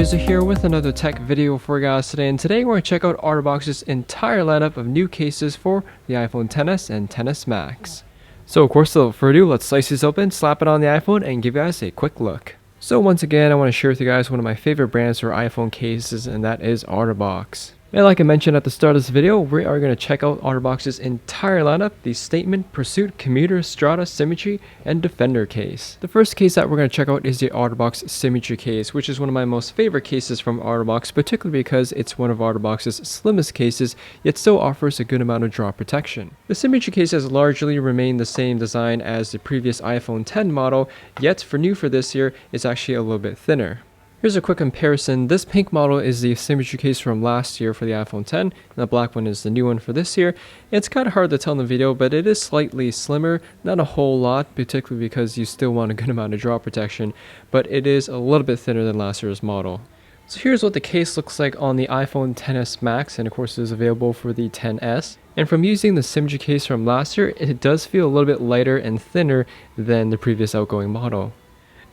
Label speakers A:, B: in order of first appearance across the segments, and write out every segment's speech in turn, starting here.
A: Laser here with another tech video for you guys today, and today we're going to check out OtterBox's entire lineup of new cases for the iPhone XS and XS Max. So of course, without further ado, let's slice this open, slap it on the iPhone, and give you guys a quick look. So once again, I want to share with you guys one of my favorite brands for iPhone cases, and that is OtterBox. And like I mentioned at the start of this video, we are going to check out OtterBox's entire lineup, the Statement, Pursuit, Commuter, Strada, Symmetry, and Defender case. The first case that we're going to check out is the OtterBox Symmetry Case, which is one of my most favorite cases from OtterBox, particularly because it's one of OtterBox's slimmest cases, yet still offers a good amount of draw protection. The Symmetry Case has largely remained the same design as the previous iPhone X model, yet for new for this year, it's actually a little bit thinner. Here's a quick comparison. This pink model is the Symmetry Case from last year for the iPhone X, and the black one is the new one for this year. It's kind of hard to tell in the video, but it is slightly slimmer, not a whole lot, particularly because you still want a good amount of draw protection, but it is a little bit thinner than last year's model. So here's what the case looks like on the iPhone XS Max, and of course it is available for the XS. And from using the Symmetry Case from last year, it does feel a little bit lighter and thinner than the previous outgoing model.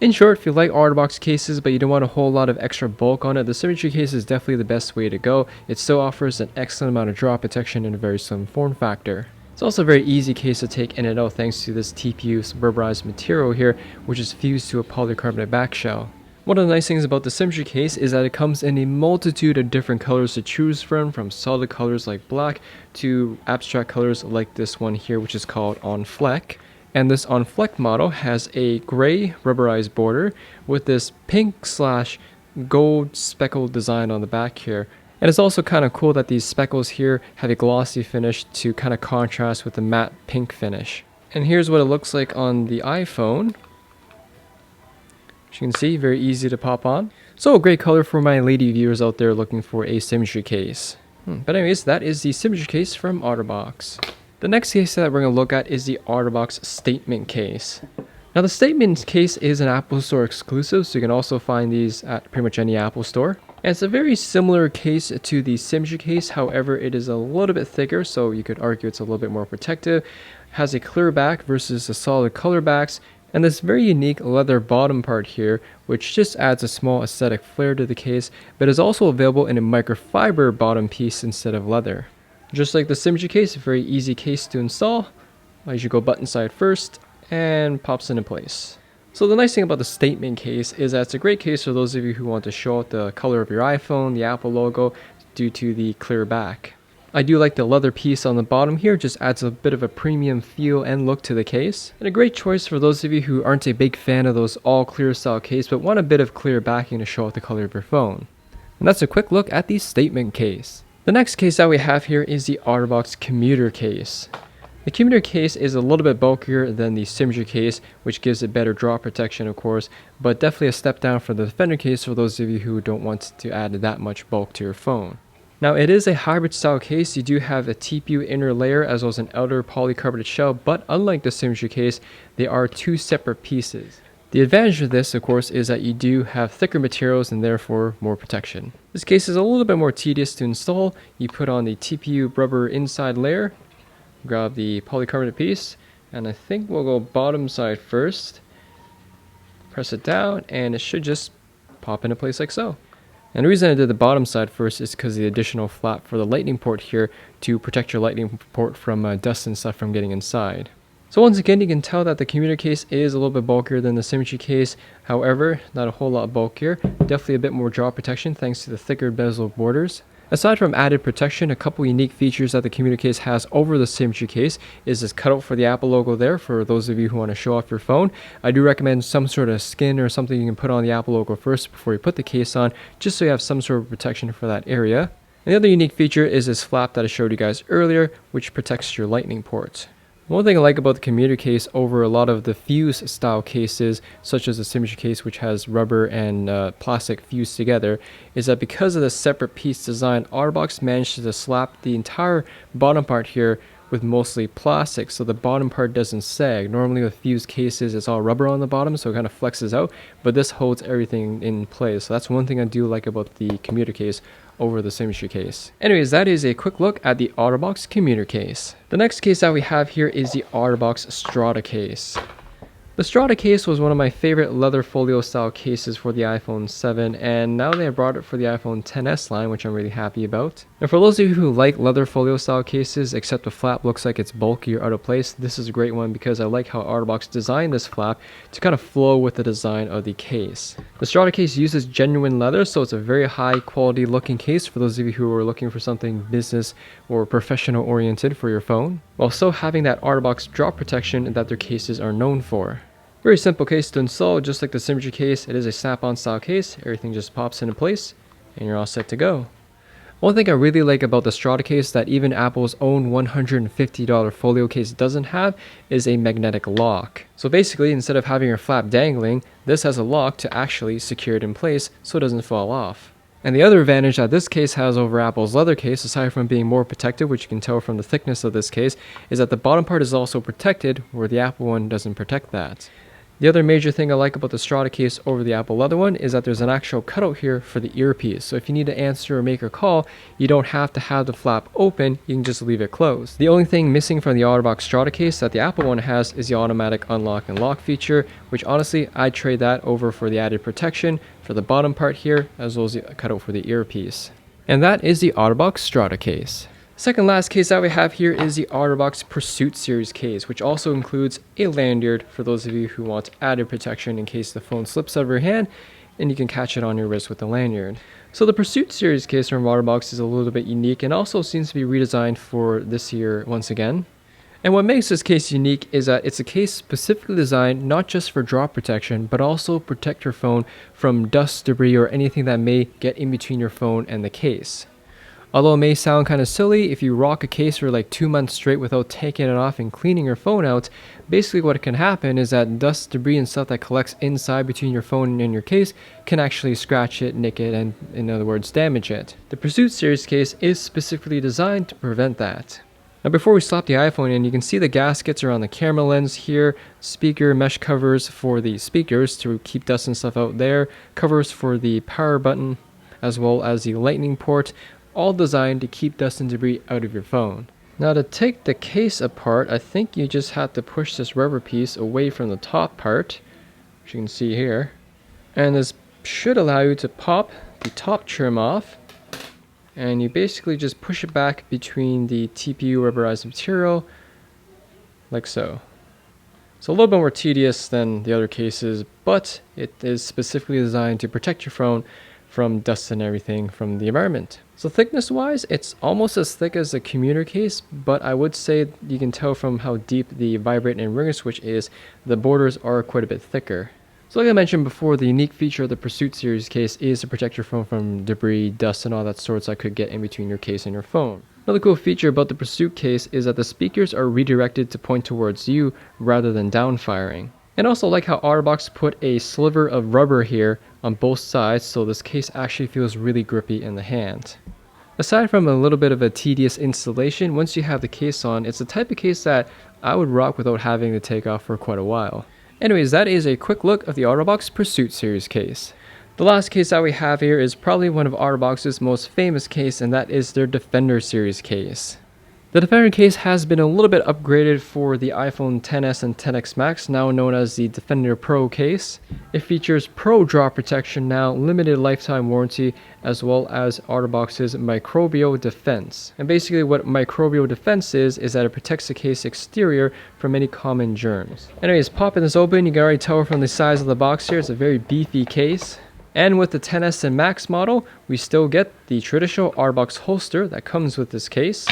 A: In short, if you like OtterBox cases but you don't want a whole lot of extra bulk on it, the Symmetry Case is definitely the best way to go. It still offers an excellent amount of draw protection and a very slim form factor. It's also a very easy case to take in and out thanks to this TPU rubberized material here, which is fused to a polycarbonate back shell. One of the nice things about the Symmetry Case is that it comes in a multitude of different colors to choose from solid colors like black to abstract colors like this one here, which is called On Fleck. And this On Fleck model has a gray rubberized border with this pink/gold speckled design on the back here. And it's also kind of cool that these speckles here have a glossy finish to kind of contrast with the matte pink finish. And here's what it looks like on the iPhone. As you can see, very easy to pop on. So a great color for my lady viewers out there looking for a Symmetry Case. But anyways, that is the Symmetry Case from OtterBox. The next case that we're going to look at is the OtterBox Statement Case. Now the Statement Case is an Apple Store exclusive, so you can also find these at pretty much any Apple Store. And it's a very similar case to the Symmetry Case, however it is a little bit thicker, so you could argue it's a little bit more protective. It has a clear back versus the solid color backs, and this very unique leather bottom part here, which just adds a small aesthetic flair to the case, but is also available in a microfiber bottom piece instead of leather. Just like the Symmetry Case, a very easy case to install. As you go button side first, and pops into place. So the nice thing about the Statement Case is that it's a great case for those of you who want to show out the color of your iPhone, the Apple logo, due to the clear back. I do like the leather piece on the bottom here, just adds a bit of a premium feel and look to the case. And a great choice for those of you who aren't a big fan of those all clear style case, but want a bit of clear backing to show out the color of your phone. And that's a quick look at the Statement Case. The next case that we have here is the OtterBox Commuter Case. The Commuter Case is a little bit bulkier than the Symmetry Case, which gives it better draw protection of course, but definitely a step down from the Defender case for those of you who don't want to add that much bulk to your phone. Now it is a hybrid style case. You do have a TPU inner layer as well as an outer polycarbonate shell, but unlike the Symmetry Case, they are two separate pieces. The advantage of this, of course, is that you do have thicker materials and therefore more protection. This case is a little bit more tedious to install. You put on the TPU rubber inside layer, grab the polycarbonate piece, and I think we'll go bottom side first. Press it down, and it should just pop into place like so. And the reason I did the bottom side first is because of the additional flap for the lightning port here to protect your lightning port from dust and stuff from getting inside. So once again, you can tell that the Commuter Case is a little bit bulkier than the Symmetry Case. However, not a whole lot bulkier. Definitely a bit more draw protection thanks to the thicker bezel borders. Aside from added protection, a couple unique features that the Commuter Case has over the Symmetry Case is this cutout for the Apple logo there for those of you who want to show off your phone. I do recommend some sort of skin or something you can put on the Apple logo first before you put the case on, just so you have some sort of protection for that area. And the other unique feature is this flap that I showed you guys earlier, which protects your lightning port. One thing I like about the Commuter Case over a lot of the fuse style cases, such as the Symmetry Case, which has rubber and plastic fused together, is that because of the separate piece design, OtterBox managed to slap the entire bottom part here with mostly plastic, so the bottom part doesn't sag. Normally with fused cases, it's all rubber on the bottom, so it kind of flexes out, but this holds everything in place. So that's one thing I do like about the Commuter Case over the Symmetry Case. Anyways, that is a quick look at the OtterBox Commuter Case. The next case that we have here is the OtterBox Strada Case. The Strada case was one of my favorite leather folio style cases for the iPhone 7, and now they have brought it for the iPhone XS line, which I'm really happy about. And for those of you who like leather folio style cases, except the flap looks like it's bulky or out of place, this is a great one because I like how OtterBox designed this flap to kind of flow with the design of the case. The Strada case uses genuine leather, so it's a very high quality looking case for those of you who are looking for something business or professional oriented for your phone, while still having that OtterBox drop protection that their cases are known for. Very simple case to install, just like the Symmetry Case. It is a snap-on style case. Everything just pops into place and you're all set to go. One thing I really like about the Strada case that even Apple's own $150 folio case doesn't have is a magnetic lock. So basically, instead of having your flap dangling, this has a lock to actually secure it in place so it doesn't fall off. And the other advantage that this case has over Apple's leather case, aside from being more protective, which you can tell from the thickness of this case, is that the bottom part is also protected, where the Apple one doesn't protect that. The other major thing I like about the Strada case over the Apple leather one is that there's an actual cutout here for the earpiece. So if you need to answer or make a call, you don't have to have the flap open, you can just leave it closed. The only thing missing from the OtterBox Strada case that the Apple one has is the automatic unlock and lock feature, which honestly, I'd trade that over for the added protection for the bottom part here, as well as the cutout for the earpiece. And that is the OtterBox Strada case. Second last case that we have here is the OtterBox Pursuit series case, which also includes a lanyard for those of you who want added protection in case the phone slips out of your hand and you can catch it on your wrist with the lanyard. So the Pursuit series case from OtterBox is a little bit unique and also seems to be redesigned for this year once again. And what makes this case unique is that it's a case specifically designed not just for drop protection, but also protect your phone from dust, debris, or anything that may get in between your phone and the case. Although it may sound kind of silly, if you rock a case for like 2 months straight without taking it off and cleaning your phone out, basically what can happen is that dust, debris, and stuff that collects inside between your phone and your case can actually scratch it, nick it, and in other words, damage it. The Pursuit series case is specifically designed to prevent that. Now before we slap the iPhone in, you can see the gaskets around the camera lens here, speaker mesh covers for the speakers to keep dust and stuff out there, covers for the power button, as well as the lightning port, all designed to keep dust and debris out of your phone. Now to take the case apart, I think you just have to push this rubber piece away from the top part, which you can see here. And this should allow you to pop the top trim off. And you basically just push it back between the TPU rubberized material, like so. It's a little bit more tedious than the other cases, but it is specifically designed to protect your phone from dust and everything from the environment. So thickness wise, it's almost as thick as the Commuter Case, but I would say you can tell from how deep the vibrate and ringer switch is, the borders are quite a bit thicker. So like I mentioned before, the unique feature of the Pursuit series case is to protect your phone from debris, dust, and all that sorts that could get in between your case and your phone. Another cool feature about the Pursuit case is that the speakers are redirected to point towards you rather than down firing. And also like how OtterBox put a sliver of rubber here on both sides, so this case actually feels really grippy in the hand. Aside from a little bit of a tedious installation, once you have the case on, it's the type of case that I would rock without having to take off for quite a while. Anyways, that is a quick look of the OtterBox Pursuit series case. The last case that we have here is probably one of OtterBox's most famous case, and that is their Defender series case. The Defender case has been a little bit upgraded for the iPhone XS and XS Max, now known as the Defender Pro case. It features Pro drop protection now, limited lifetime warranty, as well as OtterBox's Microbial Defense. And basically what Microbial Defense is that it protects the case exterior from any common germs. Anyways, popping this open, you can already tell from the size of the box here, it's a very beefy case. And with the XS and Max model, we still get the traditional OtterBox holster that comes with this case.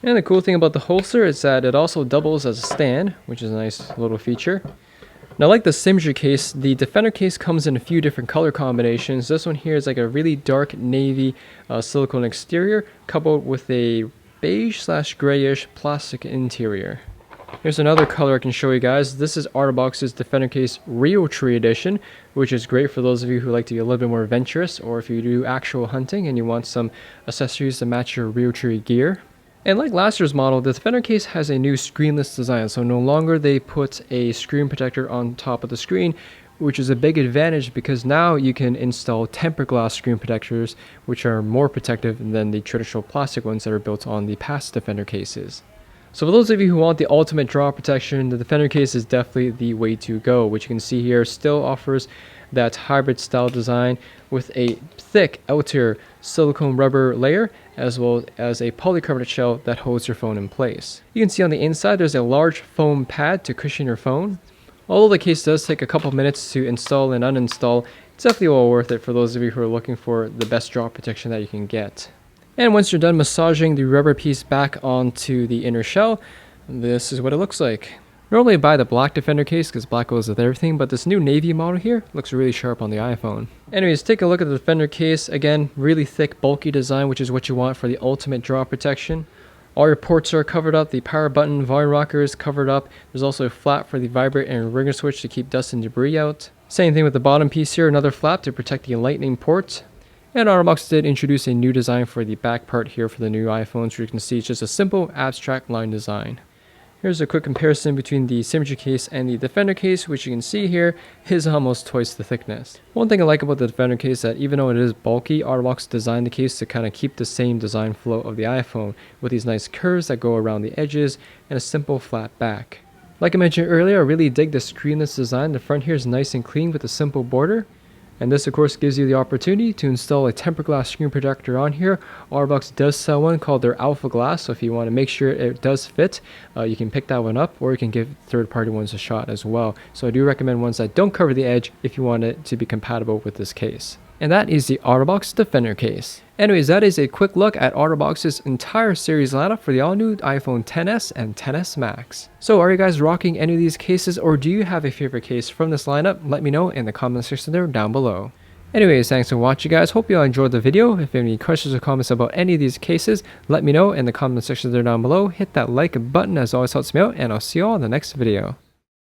A: And the cool thing about the holster is that it also doubles as a stand, which is a nice little feature. Now like the Symmetry Case, the Defender case comes in a few different color combinations. This one here is like a really dark navy silicone exterior coupled with a beige/grayish plastic interior. Here's another color I can show you guys. This is OtterBox's Defender Case Realtree Edition, which is great for those of you who like to be a little bit more adventurous, or if you do actual hunting and you want some accessories to match your Realtree gear. And like last year's model, the Defender case has a new screenless design, so no longer they put a screen protector on top of the screen, which is a big advantage because now you can install tempered glass screen protectors, which are more protective than the traditional plastic ones that are built on the past Defender cases. So for those of you who want the ultimate drop protection, the Defender case is definitely the way to go. Which you can see here still offers that hybrid style design with a thick outer silicone rubber layer as well as a polycarbonate shell that holds your phone in place. You can see on the inside there's a large foam pad to cushion your phone. Although the case does take a couple minutes to install and uninstall, it's definitely well worth it for those of you who are looking for the best drop protection that you can get. And once you're done massaging the rubber piece back onto the inner shell, this is what it looks like. Normally I buy the black Defender case because black goes with everything, but this new navy model here looks really sharp on the iPhone. Anyways, take a look at the Defender case. Again, really thick, bulky design, which is what you want for the ultimate drop protection. All your ports are covered up, the power button, volume rocker is covered up. There's also a flap for the vibrate and ringer switch to keep dust and debris out. Same thing with the bottom piece here, another flap to protect the lightning port. And OtterBox did introduce a new design for the back part here for the new iPhones, where you can see it's just a simple abstract line design. Here's a quick comparison between the Symmetry Case and the Defender case, which you can see here is almost twice the thickness. One thing I like about the Defender case is that even though it is bulky, OtterBox designed the case to kind of keep the same design flow of the iPhone with these nice curves that go around the edges and a simple flat back. Like I mentioned earlier, I really dig the screenless design. The front here is nice and clean with a simple border. And this of course gives you the opportunity to install a tempered glass screen protector on here. OtterBox does sell one called their Alpha Glass, so if you want to make sure it does fit, you can pick that one up, or you can give third-party ones a shot as well. So I do recommend ones that don't cover the edge if you want it to be compatible with this case. And that is the OtterBox Defender case. Anyways, that is a quick look at OtterBox's entire series lineup for the all-new iPhone XS and XS Max. So are you guys rocking any of these cases, or do you have a favorite case from this lineup? Let me know in the comment section there down below. Anyways, thanks for watching guys, hope you all enjoyed the video. If you have any questions or comments about any of these cases, let me know in the comment section there down below. Hit that like button, as always helps me out, and I'll see you all in the next video.